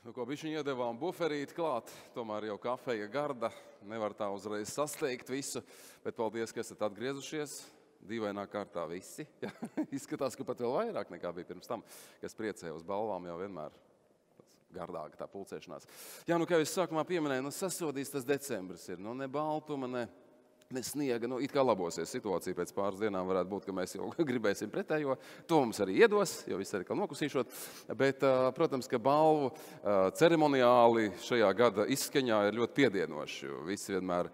Ko bišķiņ iedevām buferīt klāt, tomēr jau kafeja garda, nevar tā uzreiz sasteigt visu, bet paldies, ka esat atgriezušies. Dīvainā kārtā visi. Ja? Izskatās, ka pat vēl vairāk nekā bija pirms tam, kas priecē uz balvām jau vienmēr gardāka tā pulcēšanās. Jā, kā es sākumā pieminēju, sasodīs tas decembris ir, ne baltuma, ne sniega, it kā labosies situācija pēc pāris dienām varētu būt, ka mēs jau gribēsim pretējo. To mums arī iedos, jo viss arī kā nokusīšot. Bet, protams, ka balvu ceremoniāli šajā gada izskaņā ir ļoti piedienoši. Visi vienmēr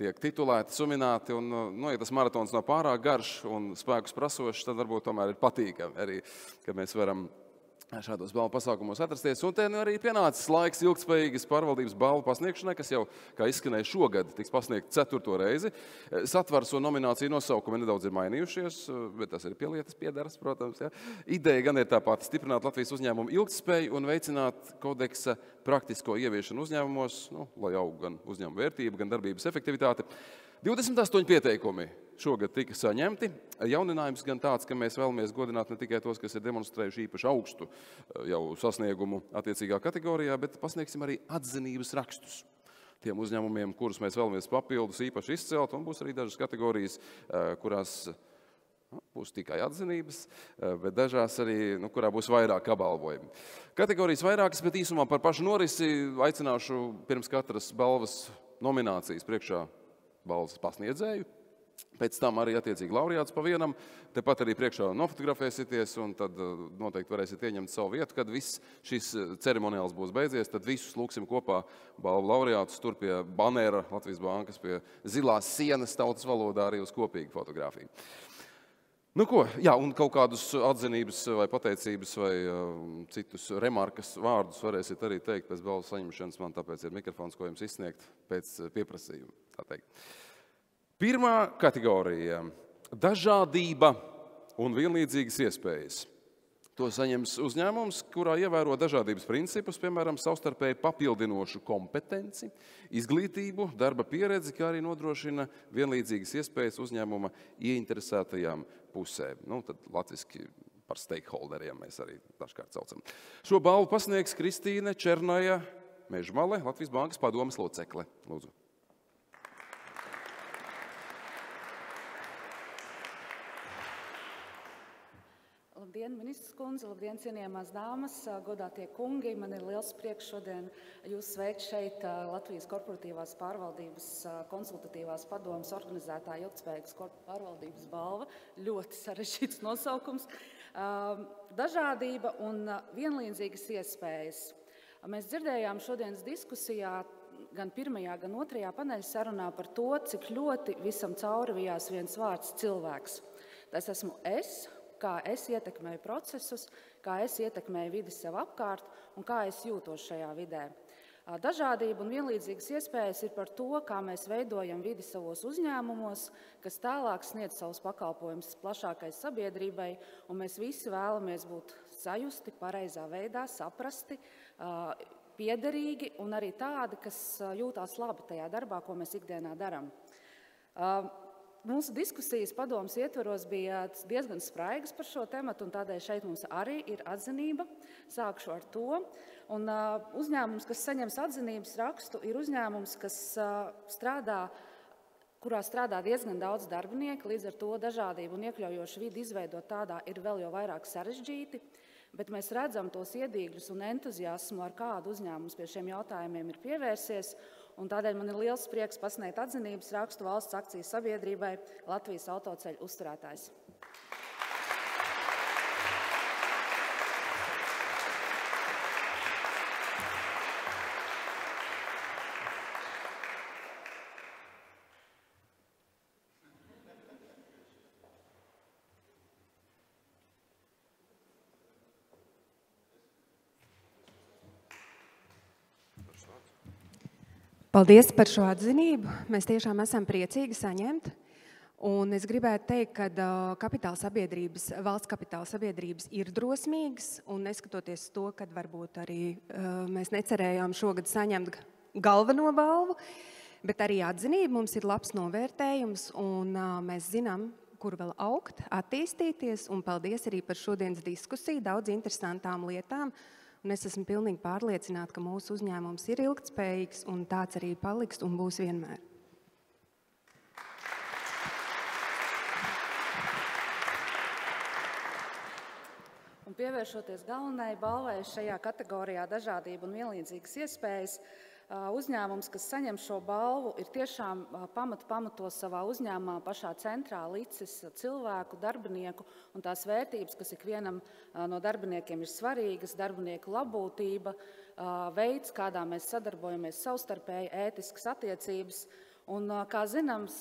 tiek titulēti, sumināti, un, ja tas maratons nav pārāk garš un spēkus prasošs, tad varbūt tomēr ir patīkami arī, ka mēs varam šādos balvu pasākumos atrasties. Un te arī pienācis laiks ilgtspējīgas pārvaldības balvu pasniegšanai, kas jau, kā izskanēja šogad, tiks pasniegt 4. reizi. Satvars un nomināciju nosaukumi nedaudz ir mainījušies, bet tas ir pie lietas piedaras, protams. Ja. Ideja gan ir tā pati: stiprināt Latvijas uzņēmumu ilgtspēju un veicināt kodeksa praktisko ieviešanu uzņēmumos, lai aug gan uzņēmuma vērtība, gan darbības efektivitāte. 28 pieteikumi šogad tika saņemti. Jauninājums gan tāds, ka mēs vēlamies godināt ne tikai tos, kas ir demonstrējuši īpaši augstu jau sasniegumu attiecīgā kategorijā, bet pasniegsim arī atzinības rakstus tiem uzņēmumiem, kurus mēs vēlamies papildus īpaši izcelt, un būs arī dažas kategorijas, kurās būs tikai atzinības, bet dažās arī, kurā būs vairāk apbalvojumi. Kategorijas vairākas, bet īsumā par pašu norisi aicināšu pirms katras balvas nominācijas priekšā balvas pasniedzēju. Pēc tam arī attiecīgi laureāts pa vienam. Tepat arī priekšā nofotografēsieties, un tad noteikti varēsiet ieņemt savu vietu. Kad viss šis ceremoniāls būs beidzies, tad visus lūksim kopā balvu laureātus tur pie banēra Latvijas Bankas, pie zilās sienas tautas valodā arī uz kopīgu fotografiju. Un kaut kādus atzinības vai pateicības vai citus remarkas vārdus varēsiet arī teikt pēc balvas saņemšanas. Man tāpēc ir mikrofons, ko jums izsniegt pēc pieprasījuma, tā teikt. Pirmā kategorija – dažādība un vienlīdzīgas iespējas. To saņems uzņēmums, kurā ievēro dažādības principus, piemēram, savstarpēji papildinošu kompetenci, izglītību, darba pieredzi, kā arī nodrošina vienlīdzīgas iespējas uzņēmuma ieinteresētajām pusēm. Tad latviski par stakeholderiem mēs arī dažkārt saucam. Šo balvu pasniegs Kristīne Černaja Mežmale, Latvijas Bankas padomes locekle. Lūdzu. Labdien, ministrs kundze, labdien, cienījamās dāmas, godātie kungi. Man ir liels prieks šodien jūs sveikt šeit Latvijas korporatīvās pārvaldības konsultatīvās padomes organizētā ilgtspējīgas pārvaldības balva. Ļoti sarežģīts nosaukums. Dažādība un vienlīdzīgas iespējas. Mēs dzirdējām šodienas diskusijā gan pirmajā, gan otrajā paneļa sarunā par to, cik ļoti visam cauri vijās viens vārds – cilvēks. Tas esmu es. Kā es ietekmēju procesus, kā es ietekmēju vidi sev apkārt un kā es jūtos šajā vidē. Dažādība un vienlīdzīgas iespējas ir par to, kā mēs veidojam vidi savos uzņēmumos, kas tālāk sniedz savus pakalpojumus plašākai sabiedrībai, un mēs visi vēlamies būt sajusti pareizā veidā, saprasti, piederīgi un arī tādi, kas jūtās labi tajā darbā, ko mēs ikdienā darām. Mūsu diskusijas padomes ietvaros bija diezgan spraigas par šo tematu, un tādēļ šeit mums arī ir atzinība. Sākšu ar to. Un uzņēmums, kas saņems atzinības rakstu, ir uzņēmums, kurā strādā diezgan daudz darbinieku, līdz ar to dažādību un iekļaujošu vidi izveidot tādā ir vēl jau vairāk sarežģīti. Bet mēs redzam tos iedīgļus un entuziasmu, ar kādu uzņēmums pie šiem jautājumiem ir pievērsies. Un tādēļ man ir liels prieks pasniegt atzinības rakstu valsts akciju sabiedrībai Latvijas autoceļu uzturētājs. Paldies par šo atzinību. Mēs tiešām esam priecīgi saņemt. Un es gribētu teikt, ka valsts kapitāla sabiedrības ir drosmīgas, un neskatoties to, kad varbūt arī mēs necerējām šogad saņemt galveno balvu, bet arī atzinība mums ir labs novērtējums, un mēs zinām, kur vēl augt, attīstīties, un paldies arī par šodienas diskusiju, daudz interesantām lietām. Un es esmu pilnīgi pārliecināta, ka mūsu uzņēmums ir ilgtspējīgs un tāds arī paliks un būs vienmēr. Un pievēršoties galvenajai balvai šajā kategorijā dažādība un vienlīdzīgas iespējas, uzņēmums, kas saņem šo balvu, ir tiešām pamato savā uzņēmumā pašā centrā licis cilvēku, darbinieku un tās vērtības, kas ikvienam no darbiniekiem ir svarīgas, darbinieku labbūtība, veids, kādā mēs sadarbojamies savstarpēji, ētiskas attiecības. Un, kā zināms,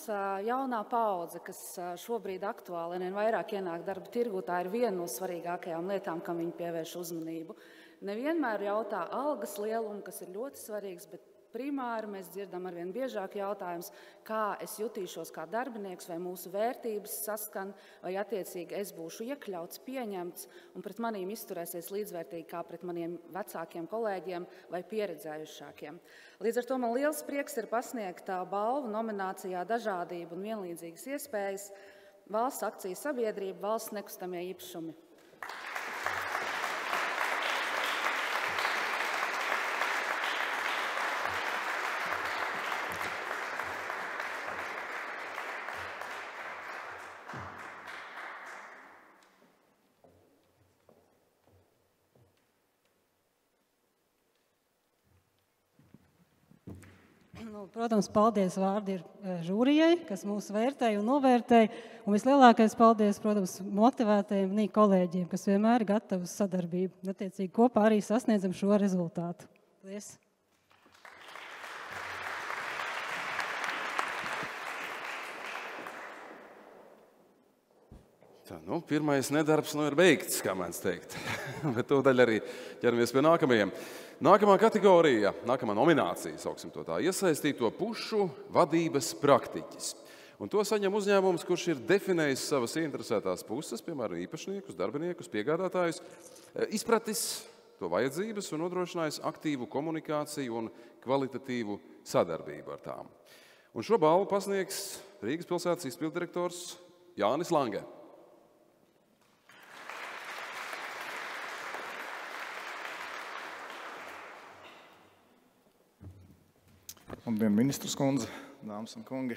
jaunā paudze, kas šobrīd aktuāli un vairāk ienāk darba tirgū, tā ir viena no svarīgākajām lietām, kam viņi pievērš uzmanību. Nevienmēr jautā algas lielumu, kas ir ļoti svarīgs, bet primāri mēs dzirdam arvien biežāk jautājums, kā es jutīšos kā darbinieks, vai mūsu vērtības saskan, vai attiecīgi es būšu iekļauts, pieņemts un pret manīm izturēsies līdzvērtīgi kā pret maniem vecākiem kolēģiem vai pieredzējušākiem. Līdz ar to man liels prieks ir pasniegt balvu nominācijā Dažādība un vienlīdzīgas iespējas valsts akciju sabiedrība valsts nekustamie īpašumi. Protams, paldies vārdi ir žūrijai, kas mūs vērtēja un novērtēja. Un vislielākais paldies, protams, motivētajiem kolēģiem, kas vienmēr ir gatavi uz sadarbību. Attiecīgi kopā arī sasniedzam šo rezultātu. Paldies! Tā, pirmais nedarbs ir beigts, kā mēdz teikt. Bet tūdaļ arī ķeramies pie nākamajiem. Nākamā kategorija, nākamā nominācija, sauksim to tā, iesaistīto pušu vadības praktiķis. Un to saņem uzņēmums, kurš ir definējis savas interesētās puses, piemēram, īpašniekus, darbiniekus, piegādātājus, izpratis to vajadzības un nodrošinājis aktīvu komunikāciju un kvalitatīvu sadarbību ar tām. Un šo balvu pasniegs Rīgas pilsētas izpilddirektors Jānis Lange. Labdien, ministrs kundze, dāmas un kungi.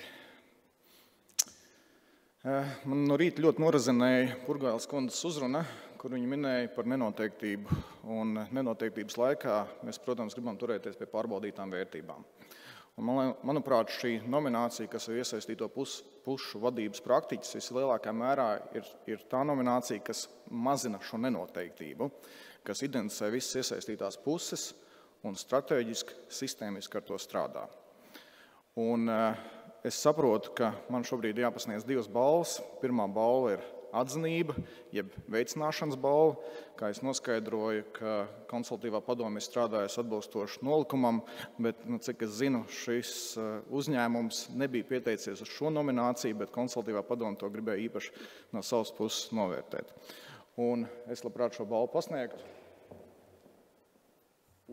Man no rīta ļoti norazinēja Purgailes kundzes uzruna, kur viņa minēja par nenoteiktību. Un nenoteiktības laikā mēs, protams, gribam turēties pie pārbaudītām vērtībām. Un, manuprāt, šī nominācija, kas ir iesaistīto pušu vadības praktiķis, vislielākā mērā ir tā nominācija, kas mazina šo nenoteiktību, kas identificē visas iesaistītās puses un strateģiski, sistēmiski ar to strādā. Un es saprotu, ka man šobrīd jāpasniedz 2 balvas. Pirmā balva ir atzinība, jeb veicināšanas balva. Kā es noskaidroju, ka konsultatīvā padome ir strādājusi atbilstoši nolikumam, bet, cik es zinu, šis uzņēmums nebija pieteicies uz šo nomināciju, bet konsultatīvā padome to gribēja īpaši no savas puses novērtēt. Un es labprāt šo balvu pasniegtu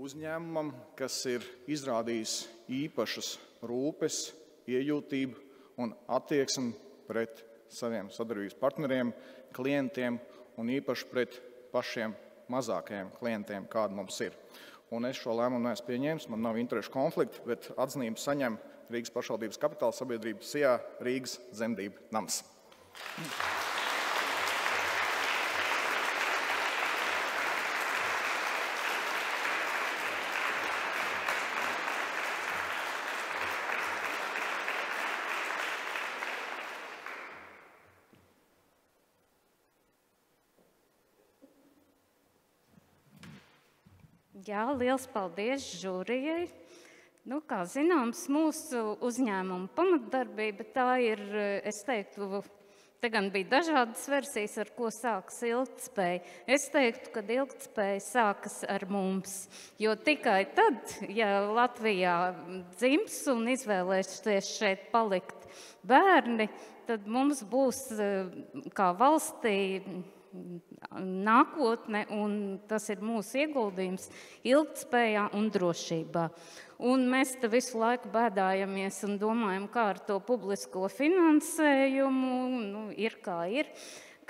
uzņēmumam, kas ir izrādījis īpašas rūpes, iejūtību un attieksmi pret saviem sadarbības partneriem, klientiem un īpaši pret pašiem mazākajiem klientiem, kādi mums ir. Un es šo lēmumu neesmu pieņēmis, man nav interešu konflikti, bet atzinību saņem Rīgas pašvaldības kapitāla sabiedrība SIA Rīgas Zemdību nams. Jā, liels paldies žūrijai. Kā zināms, mūsu uzņēmuma pamatdarbība tā ir, es teiktu, te gan bija dažādas versijas, ar ko sākas ilgtspēja. Es teiktu, ka ilgtspēja sākas ar mums, jo tikai tad, ja Latvijā dzims un izvēlēsies šeit palikt bērni, tad mums būs kā valstī nākotne, un tas ir mūsu ieguldījums ilgtspējā un drošībā. Un mēs te visu laiku bēdājamies un domājam, kā ar to publisko finansējumu, ir kā ir,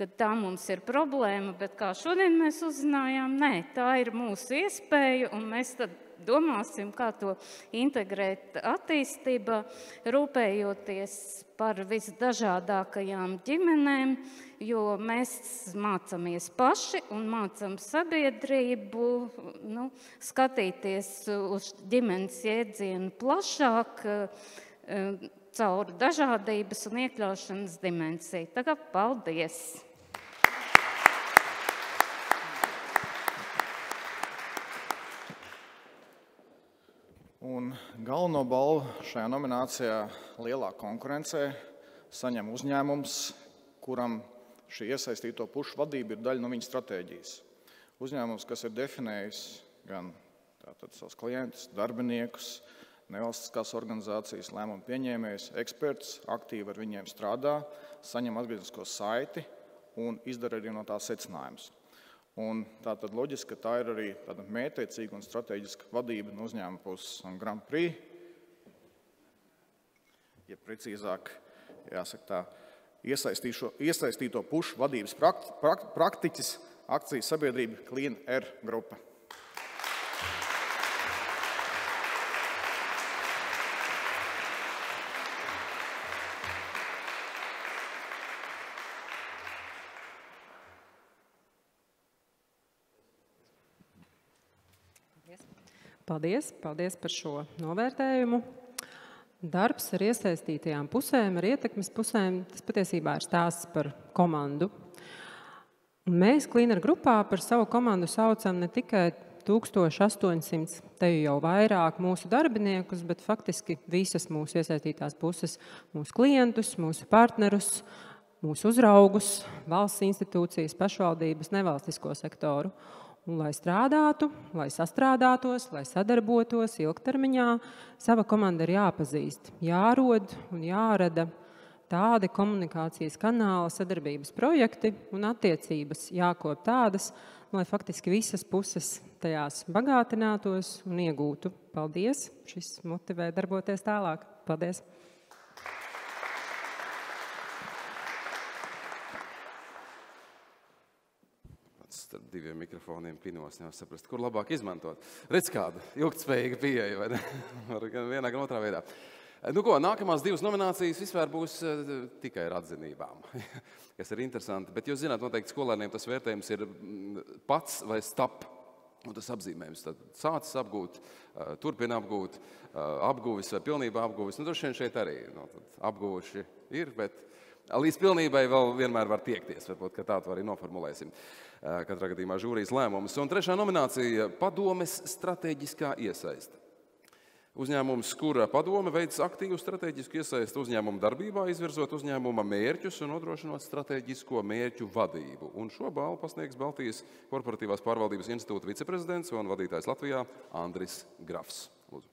ka tā mums ir problēma, bet kā šodien mēs uzzinājām, nē, tā ir mūsu iespēja, un mēs tad domāsim, kā to integrēt attīstībā, rūpējoties par visdažādākajām ģimenēm, jo mēs mācāmies paši un mācām sabiedrību skatīties uz ģimenes jēdzienu plašāk, caur dažādības un iekļaušanas dimensiju. Tagad paldies! Un galveno balvu šajā nominācijā lielā konkurencē saņem uzņēmums, kuram šī iesaistīto pušu vadība ir daļa no viņa stratēģijas. Uzņēmums, kas ir definējis gan savus klientus, darbiniekus, nevalstiskās organizācijas, lēmumu pieņēmējus, ekspertus, aktīvi ar viņiem strādā, saņem atgrieznisko saiti un izdara arī no tā secinājumus. Un tā tad loģiski, ka tā ir arī tāda mērķtiecīga un strateģiska vadība no uzņēmuma puses. Un Grand Prix, ja precīzāk, jāsaka tā, iesaistīto pušu vadības praktiķis akcijas sabiedrība Clean Air grupa. Paldies par šo novērtējumu. Darbs ar iesaistītajām pusēm, ar ietekmes pusēm, tas patiesībā ir stāsts par komandu. Un mēs Clean Air grupā par savu komandu saucam ne tikai 1800, te jau vairāk mūsu darbiniekus, bet faktiski visas mūsu iesaistītās puses, mūsu klientus, mūsu partnerus, mūsu uzraugus, valsts institūcijas, pašvaldības, nevalstisko sektoru. Un, lai strādātu, lai sastrādātos, lai sadarbotos ilgtermiņā, sava komanda ir jāpazīst, jārod un jārada tādi komunikācijas kanāli, sadarbības projekti un attiecības jākop tādas, lai faktiski visas puses tajās bagātinātos un iegūtu. Paldies! Šis motivē darboties tālāk. Paldies! Starp diviem mikrofoniem pinos nevar saprast, kur labāk izmantot. Redz kāda ilgtspējīga pieeja, vai ne? Gan vienā, gan otrā veidā. Nu ko, nākamās divas nominācijas vispār būs tikai ar atzinībām, kas ir interesanti. Bet jūs zināt, noteikti skolēniem tas vērtējums ir pats vai stap. Un tas apzīmējums tad sācis apgūt, turpina apgūt, apguvis vai pilnībā apguvis. Nu, droši vien šeit arī apguvuši ir, bet līdz pilnībai vēl vienmēr var tiekties. Varbūt, ka tā to arī noformulēsim. Katrā gadījumā žūrijas lēmumus. Un trešā nominācija – padomes strateģiskā iesaiste. Uzņēmums, kura padome veic aktīvu strateģisku iesaisti uzņēmuma darbībā, izvirzot uzņēmuma mērķus un nodrošinot strateģisko mērķu vadību. Un šo balvu pasniegs Baltijas Korporatīvās pārvaldības institūta viceprezidents un vadītājs Latvijā Andris Grafs. Lūdzu.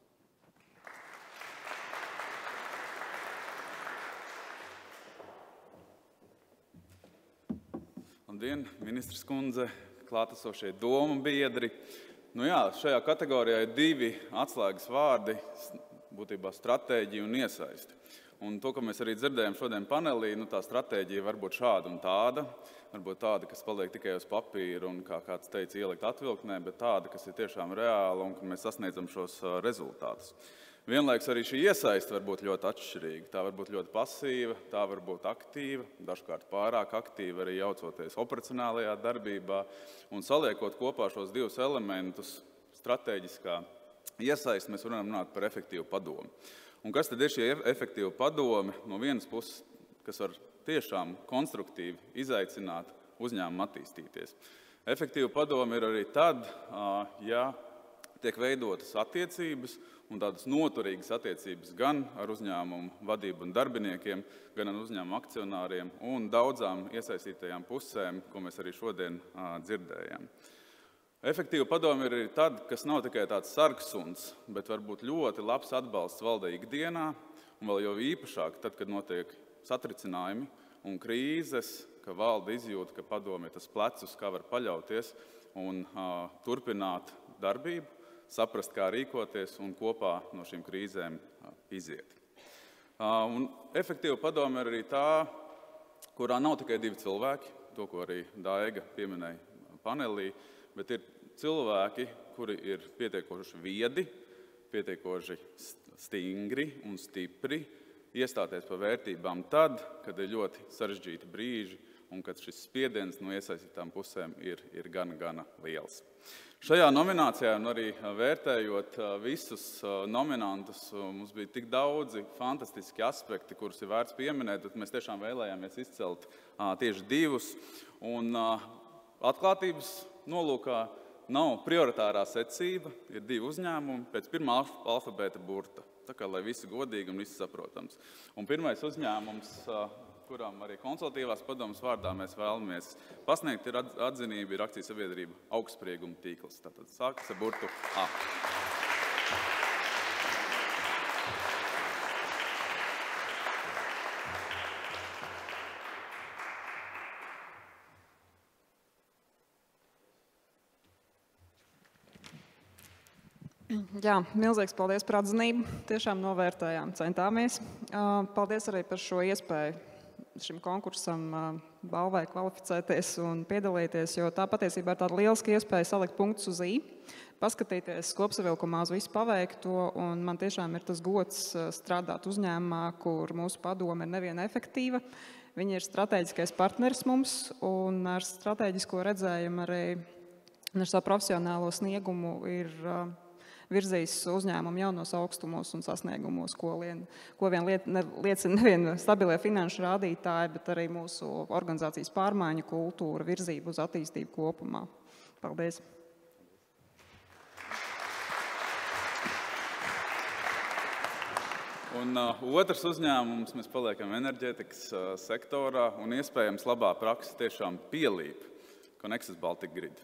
Labdien, ministrs kundze, klātesošie domu biedri. Nu jā, šajā kategorijā ir divi atslēgas vārdi, būtībā stratēģija un iesaisti. Un to, ko mēs arī dzirdējām šodien panelī, tā stratēģija var būt šāda un tāda, varbūt tāda, kas paliek tikai uz papīra un, kā kāds teica, ielikt atvilknē, bet tāda, kas ir tiešām reāla un, ka mēs sasniedzam šos rezultātus. Vienlaiks arī šī iesaiste var būt ļoti atšķirīga. Tā var būt ļoti pasīva, tā var būt aktīva, dažkārt pārāk aktīva, arī jaucoties operacionālajā darbībā. Un saliekot kopā šos divus elementus, stratēģiskā iesaiste, mēs varam runāt par efektīvu padomi. Un kas tad ir šie efektīva padome? No vienas puses, kas var tiešām konstruktīvi izaicināt uzņēmumu attīstīties. Efektīva padome ir arī tad, ja tiek veidotas attiecības un tādas noturīgas attiecības gan ar uzņēmumu vadību un darbiniekiem, gan ar uzņēmumu akcionāriem un daudzām iesaistītajām pusēm, ko mēs arī šodien dzirdējām. Efektīva padome ir arī tad, kas nav tikai tāds sargsuns, bet var būt ļoti labs atbalsts valdei ikdienā, un vēl jau īpašāk tad, kad notiek satricinājumi un krīzes, ka valde izjūt, ka padome ir tas plecus, kā var paļauties un turpināt darbību, saprast, kā rīkoties un kopā no šīm krīzēm iziet. Un efektīva padome ir arī tā, kurā nav tikai divi cilvēki. to, ko arī Daiga pieminēja panelī, bet ir cilvēki, kuri ir pietiekoši viedi, pietiekoši stingri un stipri, iestāties par vērtībām tad, kad ir ļoti sarežģīti brīži un kad šis spiediens no iesaistītām pusēm ir gana liels. Šajā nominācijā un arī vērtējot visus nominantus, mums bija tik daudzi fantastiski aspekti, kurus ir vērts pieminēt, bet mēs tiešām vēlējāmies izcelt tieši divus. Un atklātības nolūkā nav prioritārā secība, ir divi uzņēmumi pēc pirmā alfabēta burta. Tā kā, lai visi godīgi un visi saprotams. Un pirmais uzņēmums, kurām arī konsultatīvās padomas vārdā mēs vēlamies pasniegt, ir atzinība, ir akcijas sabiedrība Augstsprieguma tīkls. Tātad sākas ar burtu A. Jā, milzīgs paldies par atzinību. Tiešām novērtējām, centāmies. Paldies arī par šo iespēju šim konkursam balvai kvalificēties un piedalīties, jo tā patiesībā ir tāda lieliska iespēja salikt punktus uz I, paskatīties kopsavilkumā uz visu paveikto, un man tiešām ir tas gods strādāt uzņēmumā, kur mūsu padome ir nevien efektīva. Viņi ir strateģiskais partneris mums un ar strateģisko redzējumu arī ar savu profesionālo sniegumu ir virzījis uzņēmumu jaunos augstumos un sasniegumos, ko vien liecina nevien stabilie finanšu rādītāji, bet arī mūsu organizācijas pārmaiņu kultūra, virzība uz attīstību kopumā. Paldies! Un otrs uzņēmums, mēs paliekam enerģētikas sektorā un iespējams labā praksa tiešām pielīp Connexus Baltic Grid.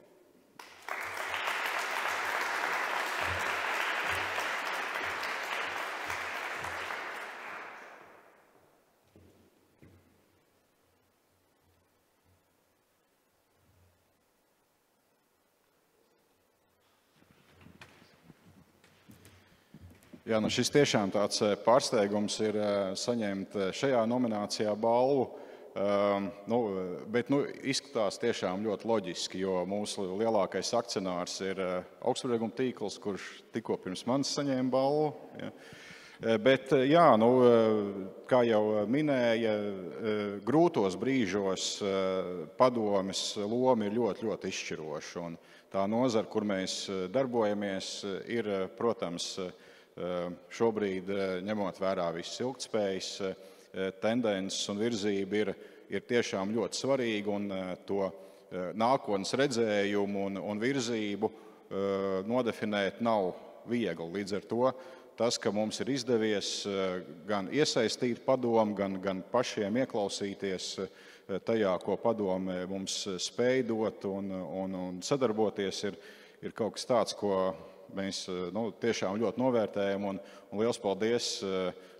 Jā, šis tiešām tāds pārsteigums ir saņemt šajā nominācijā balvu, bet izskatās tiešām ļoti loģiski, jo mūsu lielākais akcionārs ir Augstsprieguma tīkls, kurš tikko pirms manis saņēma balvu. Ja. Bet, jā, kā jau minēja, grūtos brīžos padomes loma ir ļoti izšķiroša. Un tā nozara, kur mēs darbojamies, ir, protams, šobrīd, ņemot vērā visas ilgtspējas, tendences un virzība ir tiešām ļoti svarīga, un to nākotnes redzējumu un virzību nodefinēt nav viegli. Līdz ar to tas, ka mums ir izdevies gan iesaistīt padomu, gan pašiem ieklausīties tajā, ko padome mums spēj dot un sadarboties, ir kaut kas tāds, ko mēs tiešām ļoti novērtējam, un liels paldies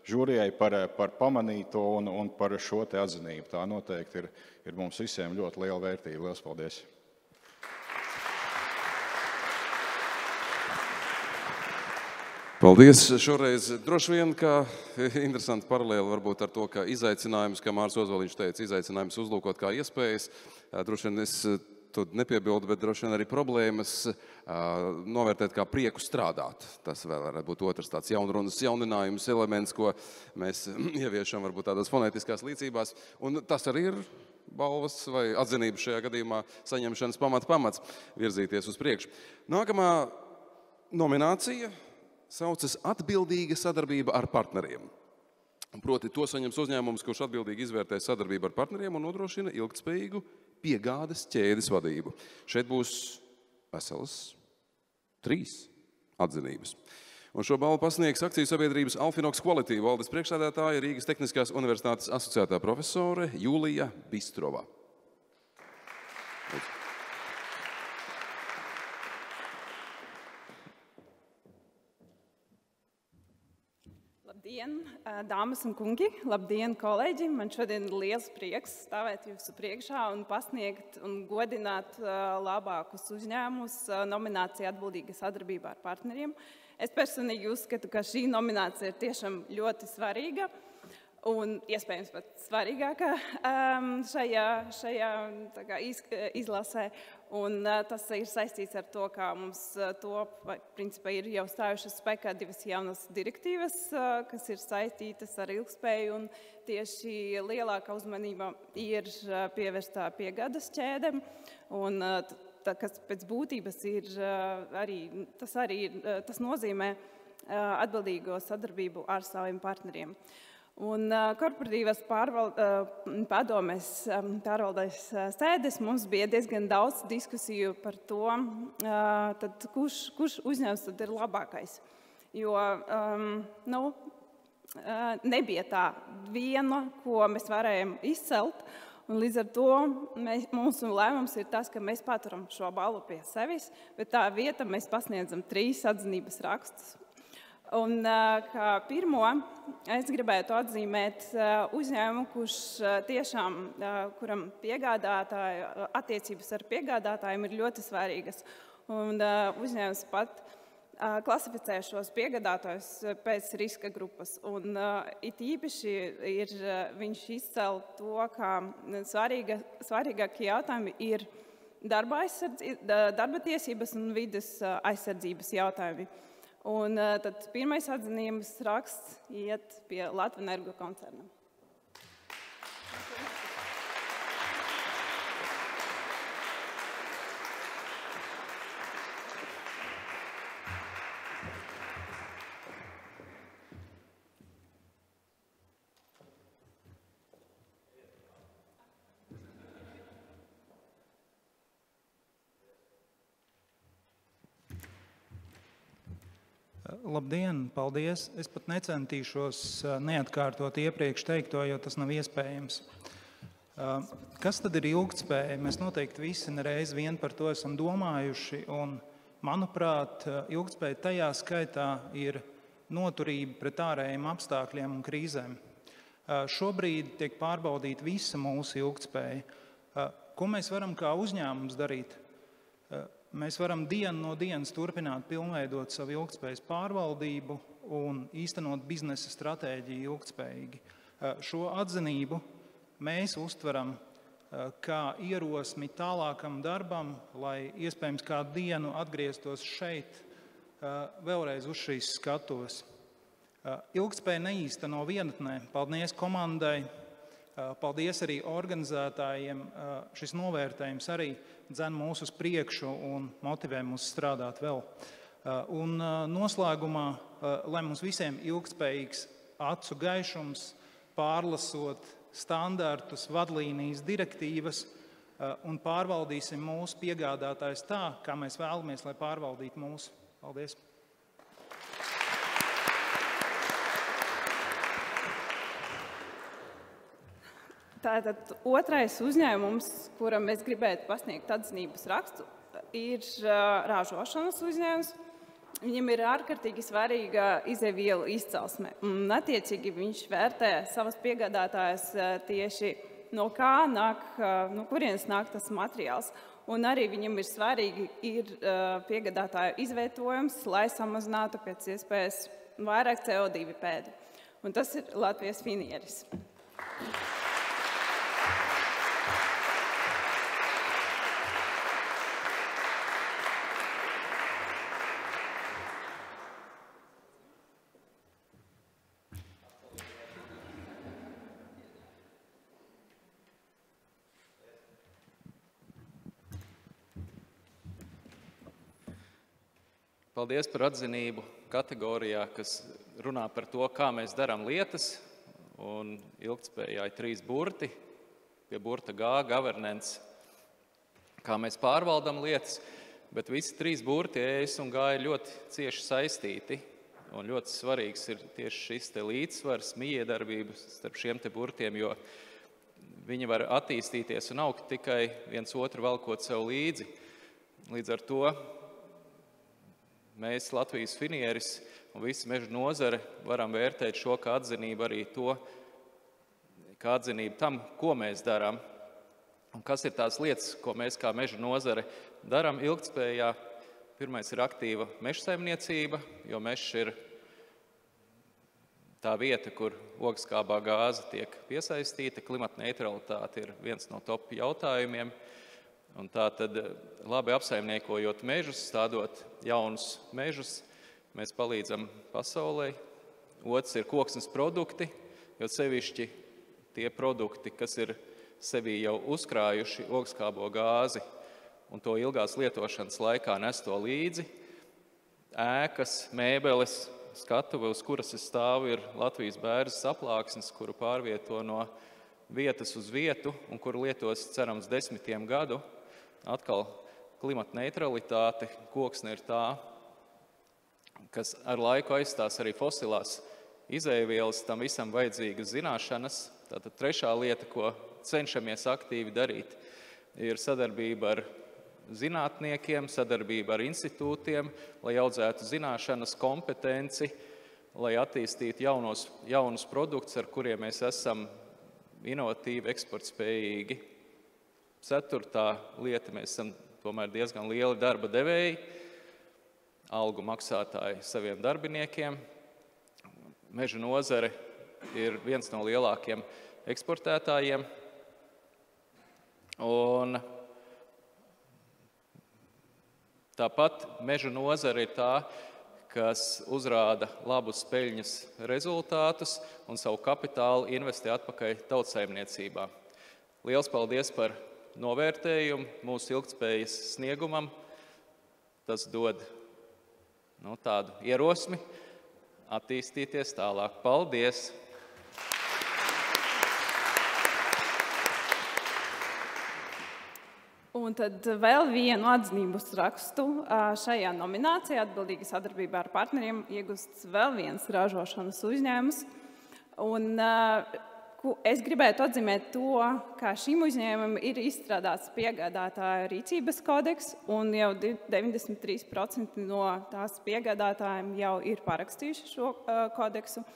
žūrijai par pamanīto un par šo te atzinību. Tā noteikti ir mums visiem ļoti liela vērtība. Liels paldies! Paldies! Šoreiz droši vien, ka interesanti paralēli varbūt ar to, ka izaicinājums, kā Mārs Ozoliņš teica, izaicinājums uzlūkot kā iespējas. Droši vien es to nepiebildu, bet droši vien arī problēmas novērtēt kā prieku strādāt. Tas vēl varētu būt otrs tāds jaunrunas jauninājums elements, ko mēs ieviešam varbūt tādās fonētiskās līdzībās. Un tas arī ir balvas vai atzinības šajā gadījumā saņemšanas pamats virzīties uz priekšu. Nākamā nominācija saucas atbildīga sadarbība ar partneriem. Proti to saņems uzņēmums, kurš atbildīgi izvērtē sadarbību ar partneriem un nodrošina ilgtspējīgu piegādes ķēdes vadību. Šeit būs veselas 3 atzinības. Un šo balvu pasniegs akciju sabiedrības Alfinox Quality valdes priekšsēdētāja Rīgas Tehniskās universitātes asociētā profesore Julija Bistrova. Labdien, dāmas un kungi! Labdien, kolēģi! Man šodien ir liels prieks stāvēt jūsu priekšā un pasniegt un godināt labākus uzņēmumus nominācijā atbildīga sadarbībā ar partneriem. Es personīgi uzskatu, ka šī nominācija ir tiešām ļoti svarīga. Un iespējams pat svarīgākā šajā izlasē. Un tas ir saistīts ar to, kā mums principā ir jau stājušas spēkā 2 jaunas direktīvas, kas ir saistītas ar ilgspēju. Un tieši lielākā uzmanība ir pievērsta piegādes ķēdēm. Un kas pēc būtības ir tas nozīmē atbildīgo sadarbību ar saviem partneriem. Un korporatīvās padomes pārvaldēs sēdes mums bija diezgan daudz diskusiju par to, tad kurš uzņēmums tad ir labākais. Jo nebija tā viena, ko mēs varējām izcelt, un līdz ar to mūsu lēmums ir tas, ka mēs paturam šo balvu pie sevis, bet tā vieta mēs pasniedzam 3 atzinības rakstus. Un kā pirmo, es gribētu atzīmēt uzņēmumu, kurš tiešām, kuram attiecības ar piegādātājiem ir ļoti svarīgas. Un uzņēmums pat klasificē šos piegādātājus pēc riska grupas. Un it īpaši viņš izcēl to, ka svarīgākie jautājumi ir darba tiesības un vides aizsardzības jautājumi. Un tad pirmais atzinības raksts iet pie Latvenergo koncerna. Labdien, paldies. Es pat necentīšos neatkārtot iepriekš teikto, jo tas nav iespējams. Kas tad ir ilgtspēja? Mēs noteikti visi nereiz vien par to esam domājuši, un, manuprāt, ilgtspēja tajā skaitā ir noturība pret ārējiem apstākļiem un krīzēm. Šobrīd tiek pārbaudīta visa mūsu ilgtspēja. Ko mēs varam kā uzņēmums darīt? Mēs varam dienu no dienas turpināt pilnveidot savu ilgtspējas pārvaldību un īstenot biznesa stratēģiju ilgtspējīgi. Šo atzinību mēs uztveram kā ierosmi tālākam darbam, lai iespējams kādu dienu atgrieztos šeit vēlreiz uz šīs skatuves. Ilgtspēja neīsteno vienatnē. Paldies komandai, paldies arī organizētājiem. Šis novērtējums arī dzen mūs uz priekšu un motivē mūs strādāt vēl. Un noslēgumā, lai mums visiem ilgtspējīgs acu gaišums, pārlasot standartus, vadlīnijas, direktīvas un pārvaldīsim mūsu piegādātājus tā, kā mēs vēlamies, lai pārvaldītu mūsu. Paldies! Tātad otrais uzņēmums, kuram mēs gribētu pasniegt atzinības rakstu, ir ražošanas uzņēmums. Viņam ir ārkārtīgi svarīga izēvielu izcelsme. Un attiecīgi viņš vērtē savas piegādātājas tieši no kā nāk, no kurienes nāk tas materiāls. Un arī viņam ir svarīgi piegādātāju izvietojums, lai samazinātu pēc iespējas vairāk CO2 pēdu. Un tas ir Latvijas finieris. Paldies par atzinību kategorijā, kas runā par to, kā mēs darām lietas. Un ilgtspējā ir 3 burti. Pie burta G, governance, kā mēs pārvaldam lietas. Bet visi 3 burti, ES un G, ir ļoti cieši saistīti. Un ļoti svarīgs ir tieši šis līdzsvars, mijiedarbības starp šiem burtiem, jo viņi var attīstīties un augt tikai viens otru valkot sev līdzi. Līdz ar to mēs, Latvijas finieris un visa meža nozare, varam vērtēt šo kā atzinību arī to, kā atzinību tam, ko mēs darām. Un kas ir tās lietas, ko mēs kā meža nozare darām ilgtspējā? Pirmais ir aktīva mežsaimniecība, jo mežs ir tā vieta, kur ogskābā gāze tiek piesaistīta. Klimata neutralitāte ir viens no top jautājumiem. Un tā tad labi apsaimniekojot mežus, stādot jaunus mežus, mēs palīdzam pasaulē. Otrs ir koksnes produkti, jo sevišķi tie produkti, kas ir sevī jau uzkrājuši ogskābo gāzi un to ilgās lietošanas laikā nes to līdzi. Ēkas, mēbeles, skatuve, uz kuras es stāvu, ir Latvijas bērzes aplāksnes, kuru pārvieto no vietas uz vietu un kuru lietos, cerams, 10 gadu. Atkal klimata neutralitāte, koksne ir tā, kas ar laiku aizstās arī fosilās izēvielas, tam visam vajadzīgas zināšanas. Tātad trešā lieta, ko cenšamies aktīvi darīt, ir sadarbība ar zinātniekiem, sadarbība ar institūtiem, lai audzētu zināšanas, kompetenci, lai attīstītu jaunus produktus, ar kuriem mēs esam inovatīvi, eksportspējīgi. Ceturtā lieta, mēs esam tomēr diezgan lieli darba devēji, algu maksātāji saviem darbiniekiem. Meža nozare ir viens no lielākiem eksportētājiem. Un tāpat meža nozare ir tā, kas uzrāda labus peļņas rezultātus un savu kapitālu investē atpakaļ tautsaimniecībā. Liels paldies par novērtējumu mūsu ilgtspējas sniegumam. Tas dod tādu ierosmi attīstīties tālāk. Paldies! Un tad vēl vienu atzinības rakstu šajā nominācijā atbildīga sadarbībā ar partneriem iegūst vēl viens ražošanas uzņēmums. Un es gribētu atzīmēt to, ka šim uzņēmumam ir izstrādāts piegādātāja rīcības kodeks, un jau 93% no tās piegādātājiem jau ir parakstījuši šo kodeksu.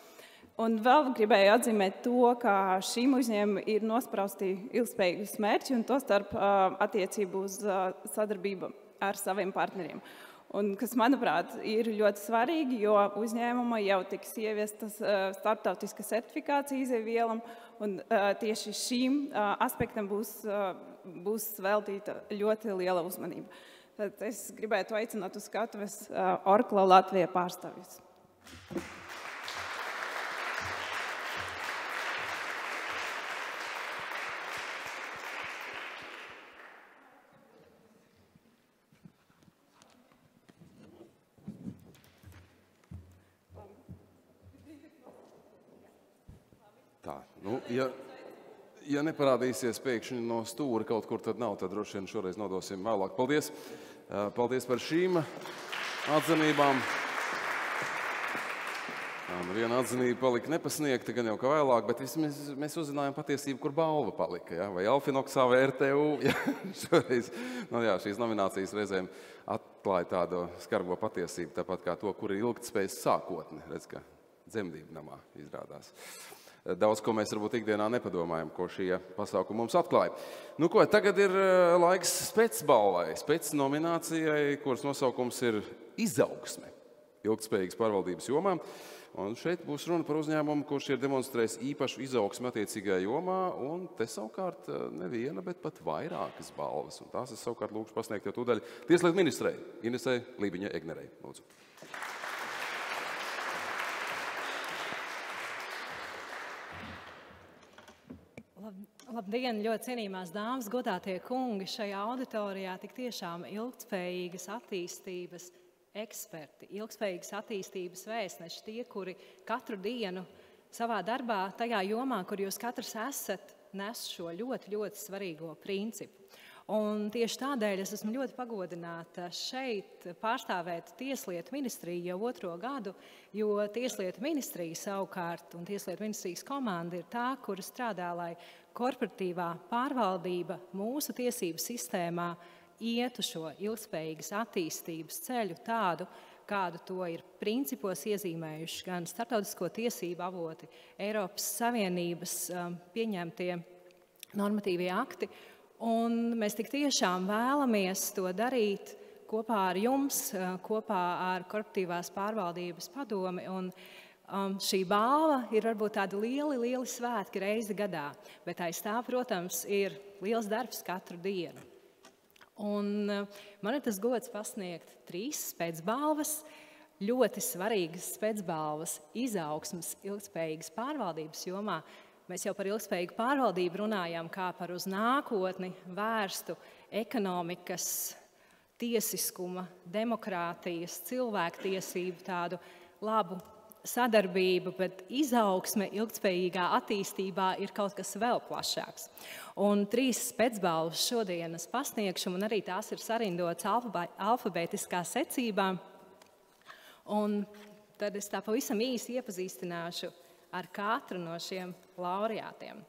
Un vēl gribēju atzīmēt to, ka šim uzņēmumam ir nosprausti ilgspējīgas mērķi, un tostarp attiecību uz sadarbību ar saviem partneriem. Un, kas, manuprāt, ir ļoti svarīgi, jo uzņēmuma jau tiks ieviestas starptautiska certifikācija izēvielam, un tieši šīm aspektam būs veltīta ļoti liela uzmanība. Tad es gribētu aicināt uz skatuves Orkla Latvijā pārstāvjus. Ja neparādīsies pēkšņi no stūra kaut kur, tad nav, tad droši vien šoreiz nodosim vēlāk. Paldies! Paldies par šīm atzinībām. Viena atzinība palika nepasniegta, gan jau kā vēlāk, bet mēs uzzinājām patiesību, kur balva palika. Ja? Vai Alfinoksā vai RTU. Ja? Šoreiz, šīs nominācijas reizēm atklāja tādu skarbo patiesību, tāpat kā to, kur ir ilgtspējas sākotne. Redz, ka dzemdību namā izrādās. Daudz, ko mēs varbūt ikdienā nepadomājam, ko šie pasākumi mums atklāja. Tagad ir laiks specbalvai, specnominācijai, kuras nosaukums ir izaugsme ilgtspējīgas pārvaldības jomā. Un šeit būs runa par uzņēmumu, kurš ir demonstrējis īpašu izaugsmi attiecīgajā jomā, un te savukārt neviena, bet pat vairākas balvas. Un tās es savukārt lūkšu pasniegt jau tūdaļ Tieslietu ministrei Inesei Lībiņai-Egnerei. Lūdzu. Labdien, ļoti cienījumās dāmas, godātie kungi, šajā auditorijā tik tiešām ilgtspējīgas attīstības eksperti, ilgtspējīgas attīstības vēstneši, tie, kuri katru dienu savā darbā, tajā jomā, kur jūs katrs esat, nes šo ļoti, ļoti svarīgo principu. Un tieši tādēļ es esmu ļoti pagodināta šeit pārstāvēt Tieslietu ministriju jau 2. gadu, jo Tieslietu ministrija savukārt un Tieslietu ministrijas komanda ir tā, kura strādā, lai korporatīvā pārvaldība mūsu tiesību sistēmā ietu šo ilgspējīgas attīstības ceļu tādu, kādu to ir principos iezīmējuši gan starptautisko tiesību avoti, Eiropas Savienības pieņemtie normatīvie akti. Un mēs tik tiešām vēlamies to darīt kopā ar jums, kopā ar Korporatīvās pārvaldības padomi. Un Šī balva ir varbūt tādi lieli svētki reizi gadā, bet aiz tā, protams, ir liels darbs katru dienu. Un man ir tas gods pasniegt 3 pēcbalvas, ļoti svarīgas pēcbalvas izaugsmes ilgtspējīgas pārvaldības jomā. Mēs jau par ilgtspējīgu pārvaldību runājām kā par uz nākotni vērstu ekonomikas, tiesiskuma, demokrātijas, cilvēktiesību tādu labu sadarbību, bet izaugsme ilgtspējīgā attīstībā ir kaut kas vēl plašāks. Un 3 pēcbalvas šodienas pasniegšu, un arī tās ir sarindotas alfabētiskā secībā. Un tad es tā pavisam īsi iepazīstināšu ar katru no šiem laureātiem.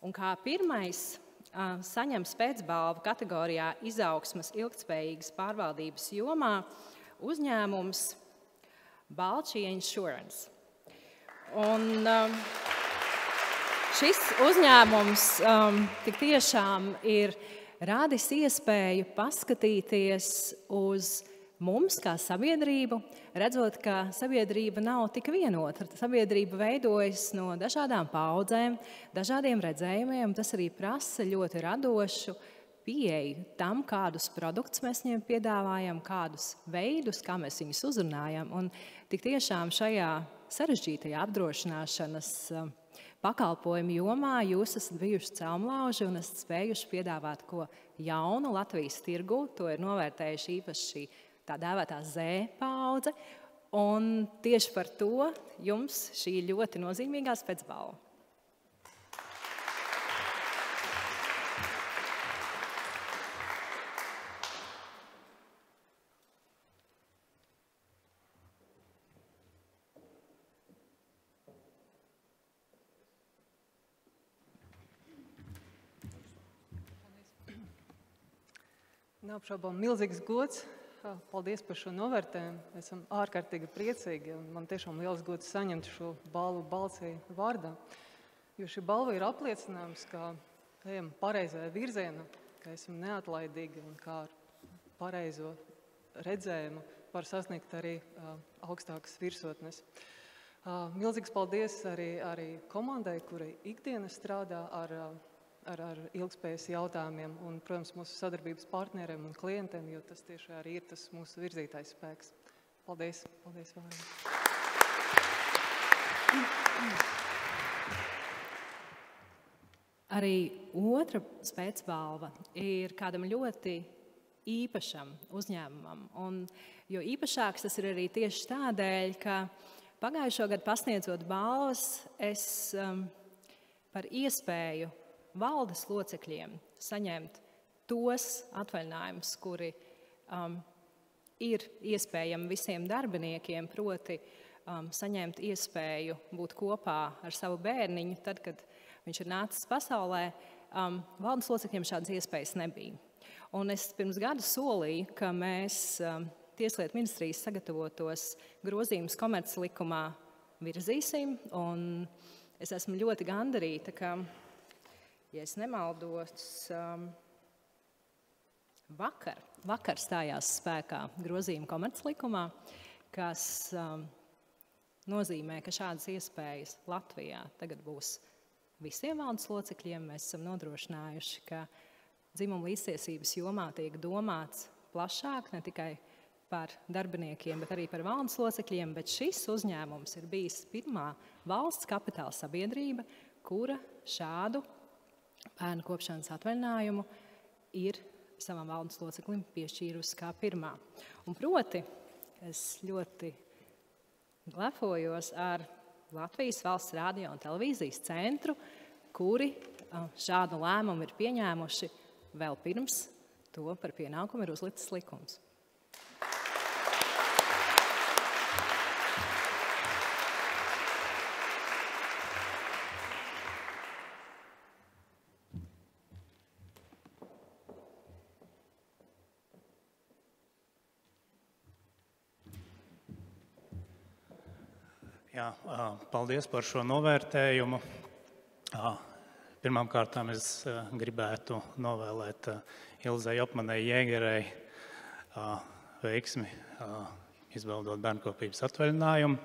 Un kā pirmais saņems pēcbalvu kategorijā izaugsmes ilgtspējīgas pārvaldības jomā uzņēmums Balčija Insurance. Un šis uzņēmums tik tiešām ir radis iespēju paskatīties uz mums kā sabiedrību, redzot, ka sabiedrība nav tik vienota. Sabiedrība veidojas no dažādām paudzēm, dažādiem redzējumiem. Tas arī prasa ļoti radošu pieeju tam, kādus produktus mēs viņiem piedāvājam, kādus veidus, kā mēs viņus uzrunājam. Un tik tiešām šajā sarežģītajā apdrošināšanas pakalpojumu jomā jūs esat bijuši celmlauži un esat spējuši piedāvāt ko jaunu Latvijas tirgu. To ir novērtējuši īpaši šī tā dēvētā Z paudze. Un tieši par to jums šī ļoti nozīmīgā pēcbalva. Neapšaubām milzīgs gods. Paldies par šo novērtējumu. Esam ārkārtīgi priecīgi un man tiešām liels gods saņemt šo balvu Balcija vārdā. Jo šī balva ir apliecinājums, ka ejam pareizajā virzienā, ka esam neatlaidīgi un kā ar pareizo redzējumu var sasniegt arī augstākas virsotnes. Milzīgs paldies arī komandai, kurai ikdienas strādā ar ilgspējas jautājumiem un, protams, mūsu sadarbības partneriem un klientiem, jo tas tieši arī ir tas mūsu virzītājs spēks. Paldies! Paldies vēlreiz! Arī otra pēcbalva ir kādam ļoti īpašam uzņēmumam. Jo īpašāks tas ir arī tieši tādēļ, ka pagājušo gadu pasniedzot balvas, es par iespēju valdes locekļiem saņemt tos atvaļinājumus, kuri ir iespējami visiem darbiniekiem, proti saņemt iespēju būt kopā ar savu bērniņu, tad, kad viņš ir nācis pasaulē, valdes locekļiem šādas iespējas nebija. Un es pirms gada solīju, ka mēs Tieslietu ministrijas sagatavotos grozījumus komerclikumā virzīsim, un es esmu ļoti gandarīta, ka ja es nemaldos, vakar stājās spēkā grozījuma komerclikumā, kas nozīmē, ka šādas iespējas Latvijā tagad būs visiem valdes locekļiem. Mēs esam nodrošinājuši, ka dzimuma līdztiesības jomā tiek domāts plašāk, ne tikai par darbiniekiem, bet arī par valdes locekļiem. Bet šis uzņēmums ir bijis pirmā valsts kapitāla sabiedrība, kura šādu bērnu kopšanas atvaļinājumu ir savam valdes loceklim piešķīrusi kā pirmā. Un proti, es ļoti lepojos ar Latvijas Valsts radio un televīzijas centru, kuri šādu lēmumu ir pieņēmuši vēl pirms to par pienākumu ir uzlikts likums. Jā, paldies par šo novērtējumu. Pirmkārt, es gribētu novēlēt Ilzei Jopmanai Jēgerei veiksmi izbaudot bērnkopības atvaļinājumu.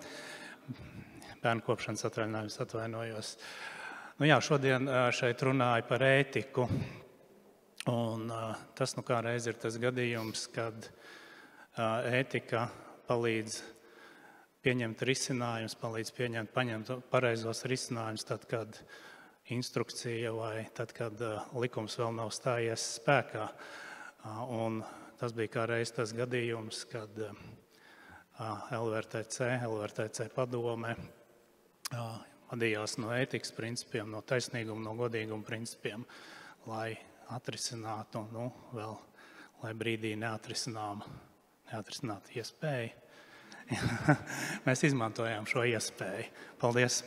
bērnu kopšanas atvainojos. Nu jā, šodien šeit runāju par ētiku. Un tas nu kā reiz ir tas gadījums, kad ētika palīdz pieņemt risinājumus, palīdz paņemt pareizos risinājumus, tad, kad instrukcija vai tad, kad likums vēl nav stājies spēkā. Un tas bija kā reiz tas gadījums, kad LVRTC padome vadījās no ētikas principiem, no taisnīguma, no godīguma principiem, lai atrisinātu, vēl, lai brīdī neatrisinātu iespēju. Mēs izmantojām šo iespēju. Paldies!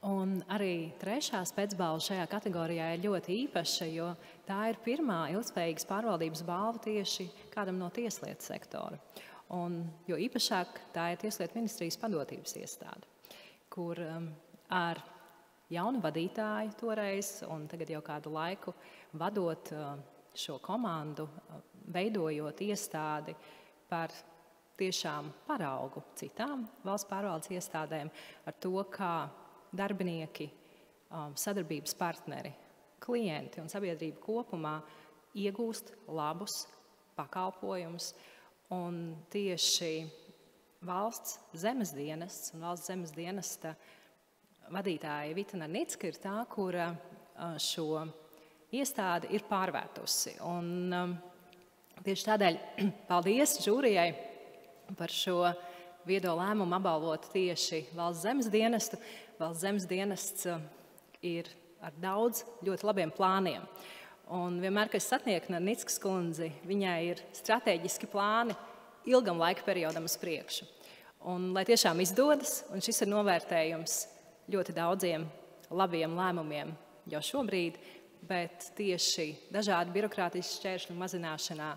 Un arī trešās pēcbalva šajā kategorijā ir ļoti īpaša, jo tā ir pirmā ilgspējīgas pārvaldības balva tieši kādam no tieslietu sektora. Un, jo īpašāk tā ir Tieslietu ministrijas padotības iestāde, kur ar jaunu vadītāju toreiz un tagad jau kādu laiku vadot šo komandu, veidojot iestādi par tiešām paraugu citām valsts pārvaldes iestādēm ar to, kā darbinieki, sadarbības partneri, klienti un sabiedrība kopumā iegūst labus pakalpojumus. Un tieši valsts zemes dienests un valsts zemes dienesta vadītāja Vita Narnicka ir tā, kura šo iestādi ir pārvērtusi. Un tieši tādēļ paldies žūrijai par šo viedo lēmumu apbalvot tieši valsts zemes dienestu. Valsts zemes dienests ir ar daudz ļoti labiem plāniem. Un vienmēr, kad es satieku Narnickas kundzi, viņai ir strateģiski plāni ilgam laika periodam uz priekšu. Un, lai tiešām izdodas, un šis ir novērtējums ļoti daudziem labiem lēmumiem jau šobrīd, bet tieši dažādu birokrātisku šķēršļu mazināšanā,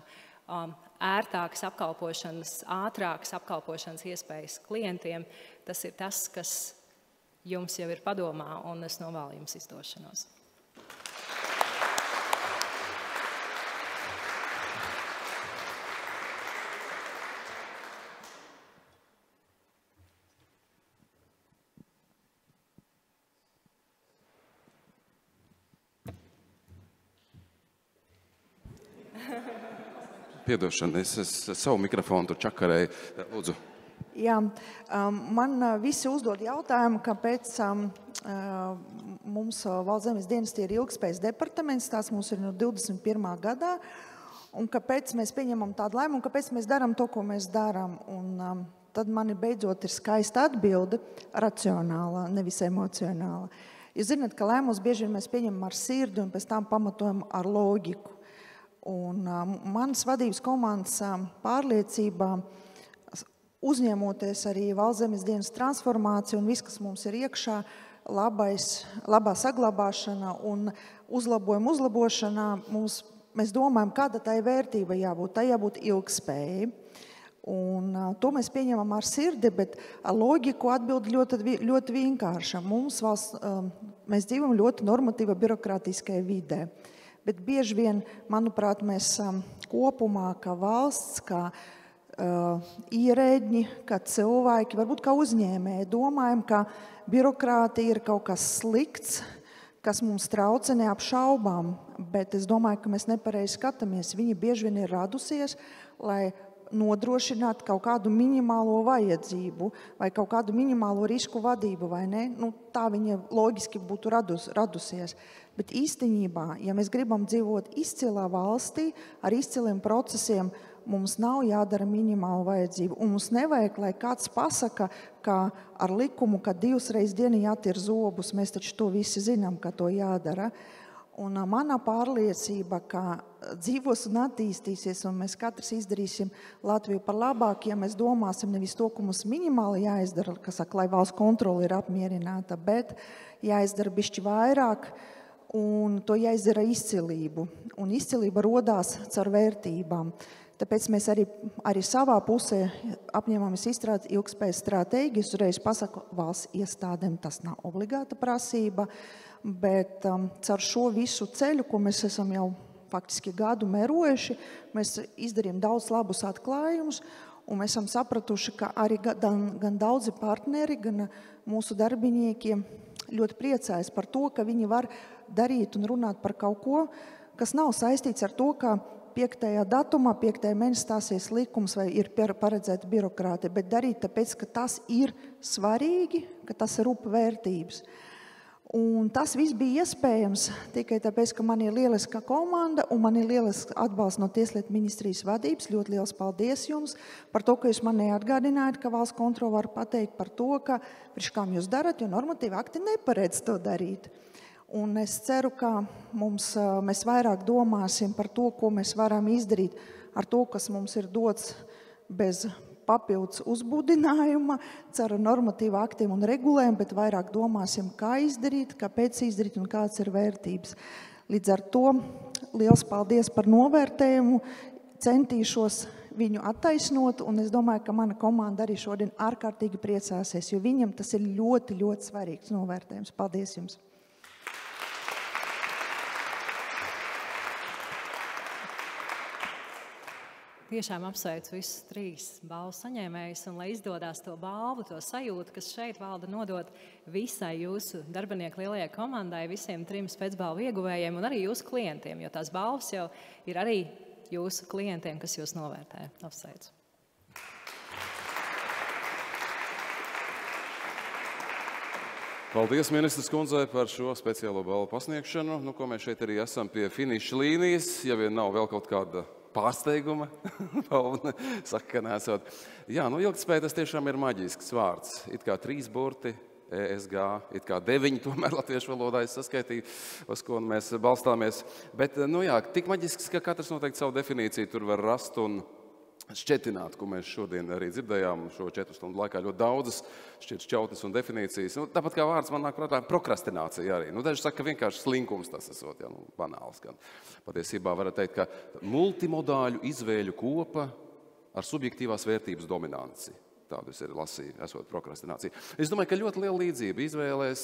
ērtākas apkalpošanas, ātrākas apkalpošanas iespējas klientiem, tas ir tas, kas jums jau ir padomā, un es novēlu jums izdošanos. Piedošana, es savu mikrofonu tur čakarēju. Lūdzu. Jā, man visi uzdod jautājumu, kāpēc mums Valsts zemes dienestā ir ilgspējas departaments, tās mums ir no 21. gadā, un kāpēc mēs pieņemam tādu lēmumu, kāpēc mēs darām to, ko mēs darām. Un tad man beidzot ir skaista atbilde, racionāla, nevis emocionāla. Jūs zināt, ka lēmumus bieži vien mēs pieņemam ar sirdi un pēc tam pamatojam ar loģiku. Un manas vadības komandas pārliecībā, uzņemoties arī Valsts zemes dienesta transformāciju un viss, kas mums ir iekšā, labā saglabāšana un uzlabošanā, mēs domājam, kāda tai vērtība jābūt. Tai jābūt ilgspējai. Un to mēs pieņemam ar sirdi, bet ar loģiku atbildi ļoti vienkārša. Mēs dzīvojam ļoti normatīva birokrātiskajā vidē. Bet bieži vien, manuprāt, mēs kopumā, kā valsts, kā ierēģi, kā cilvēki, varbūt kā uzņēmēji, domājam, ka birokrātija ir kaut kas slikts, kas mums traucē neapšaubām, bet es domāju, ka mēs nepareizi skatāmies. Viņa bieži vien ir radusies, lai nodrošinātu kaut kādu minimālo vajadzību vai kaut kādu minimālo risku vadību, vai ne? Tā viņa loģiski būtu radusies. Bet īstenībā, ja mēs gribam dzīvot izcilā valstī, ar izciliem procesiem, mums nav jādara minimāla vajadzība. Un mums nevajag, lai kāds pasaka, ka ar likumu, ka 2 reizes dienā jātir zobus, mēs taču to visi zinām, ka to jādara. Un mana pārliecība, ka dzīvos un attīstīsies, un mēs katrs izdarīsim Latviju par labāku, ja mēs domāsim nevis to, ka mums minimāli jāizdara, kas saka, lai valsts kontrole ir apmierināta, bet jāizdara bišķi vairāk, un to jāizdara izcilību. Un izcilība rodās caur vērtībām. Tāpēc mēs arī savā pusē apņemamies izstrādāt ilgspējas stratēģiju. Es uzreiz pasaku valsts iestādēm, tas nav obligāta prasība, bet caur šo visu ceļu, ko mēs esam jau faktiski gadu mērojuši. Mēs izdarījām daudz labus atklājumus, un mēs esam sapratuši, ka arī gan daudzi partneri, gan mūsu darbinieki ļoti priecājas par to, ka viņi var darīt un runāt par kaut ko, kas nav saistīts ar to, ka 5. datumā, 5. mēnesī stāsies likums vai ir paredzēta birokrātija, bet darīt tāpēc, ka tas ir svarīgi, ka tas ir rūp vērtības. Un tas viss bija iespējams tikai tāpēc, ka man ir lieliska komanda un man ir lielisks atbalsts no Tieslietu ministrijas vadības. Ļoti liels paldies jums par to, ka jūs man neatgādinājāt, ka valsts kontrole var pateikt par to, ka priekš kām jūs darat, jo normatīvi akti neparedz to darīt. Un es ceru, ka mēs vairāk domāsim par to, ko mēs varam izdarīt ar to, kas mums ir dots bez papildus uzbudinājuma, caur normatīvu aktiem un regulēm, bet vairāk domāsim, kā izdarīt, kāpēc izdarīt un kāds ir vērtības. Līdz ar to liels paldies par novērtējumu, centīšos viņu attaisnot, un es domāju, ka mana komanda arī šodien ārkārtīgi priecāsies, jo viņam tas ir ļoti, ļoti svarīgs novērtējums. Paldies jums! Tiešām apsveicu visus 3 balvu saņēmējus, un lai izdodās to balvu, to sajūtu, kas šeit valda, nodot visai jūsu darbinieku lielajai komandai, visiem 3 spēcbalvu ieguvējiem un arī jūsu klientiem, jo tās balvas jau ir arī jūsu klientiem, kas jūs novērtē. Apsveicu. Paldies ministres kundzei par šo speciālo balvu pasniegšanu, ko mēs šeit arī esam pie finiša līnijas, ja vien nav vēl kaut kāda pārsteiguma. Saka, ka nesot. Jā, ilgtspēja tas tiešām ir maģisks vārds. It kā 3 burti, ESG, it kā 9, tomēr latviešu valodā es saskaitīju, uz ko mēs balstāmies. Bet, tik maģisks, ka katrs noteikti savu definīciju tur var rast un šķetināt, ko mēs šodien arī dzirdējām šo 4 stundu laikā. Ļoti daudzas šķautnes un definīcijas. Tāpat kā vārds man nāk prātā, prokrastinācija arī. Daži saka, ka vienkārši slinkums tas esot, banāls. Patiesībā varat teikt, ka multimodāļu izvēļu kopa ar subjektīvās vērtības dominanci. Tādu es arī lasīju, esot prokrastinācija. Es domāju, ka ļoti liela līdzība izvēlēs,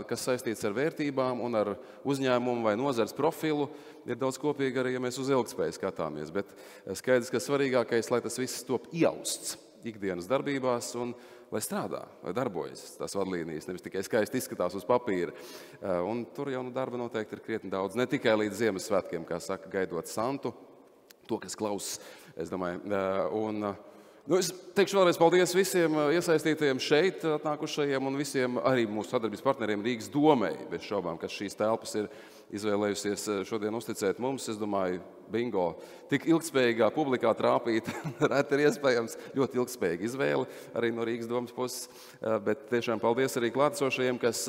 kas saistīts ar vērtībām un ar uzņēmumu vai nozares profilu, ir daudz kopīgi arī, ja mēs uz ilgtspēju skatāmies. Bet skaidrs, ka svarīgākais, lai tas viss top ielausts ikdienas darbībās un lai strādā, lai darbojas tās vadlīnijas, nevis tikai skaisti izskatās uz papīra. Un tur jau darba noteikti ir krietni daudz, ne tikai līdz Ziemassvētkiem, kā saka, gaidot Santu, to, kas klausas, es domāju. Es teikšu vēlreiz paldies visiem iesaistītajiem šeit atnākušajiem un visiem arī mūsu sadarbības partneriem Rīgas domei, bez šaubām, kas šīs telpas ir izvēlējusies šodien uzticēt mums. Es domāju, bingo, tik ilgtspējīgā publikā trāpīt, reti ir iespējams, ļoti ilgtspējīga izvēle arī no Rīgas domas puses, bet tiešām paldies arī klātesošajiem, kas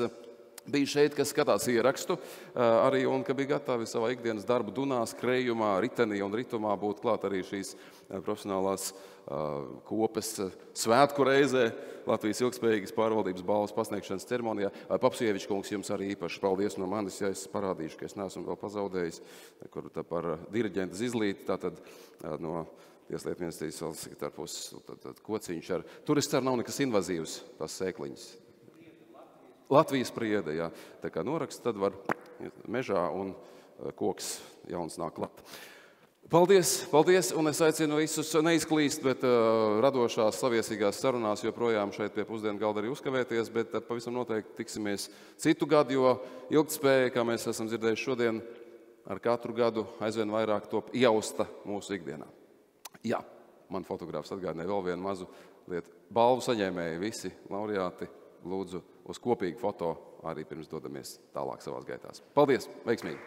bija šeit, kas skatās ierakstu arī un ka bija gatavi savā ikdienas darbu dunā, skrējumā, ritenī un ritumā būt klāt arī šīs profesionālās kopas svētku reizē Latvijas ilgtspējīgas pārvaldības balvas pasniegšanas ceremonijā. Papsievičs kungs, jums arī īpaši paldies no manis, ja es parādīšu, ka es neesmu vēl pazaudējis, kur par diriģenta Zizlīti, tātad no Tieslietu ministrijas valsts sekretāra puses kociņš ar. Tur es ceru nav nekas invazīvs, tās sēkliņas. Latvijas priede, jā. Tā kā norakst, tad var mežā un koks jauns nāk klāt. Paldies, un es aicinu visus neizklīst, bet radošās saviesīgās sarunās joprojām šeit pie pusdienu galda arī uzkavēties, bet pavisam noteikti tiksimies citu gadu, jo ilgtspēja, kā mēs esam dzirdējuši šodien, ar katru gadu aizvien vairāk top iejausta mūsu ikdienā. Jā, man fotogrāfs atgādināja vēl vienu mazu lietu. Balvu saņēmēji visi laureāti, lūdzu uz kopīgu foto arī pirms dodamies tālāk savās gaitās. Paldies, veiksmīgi!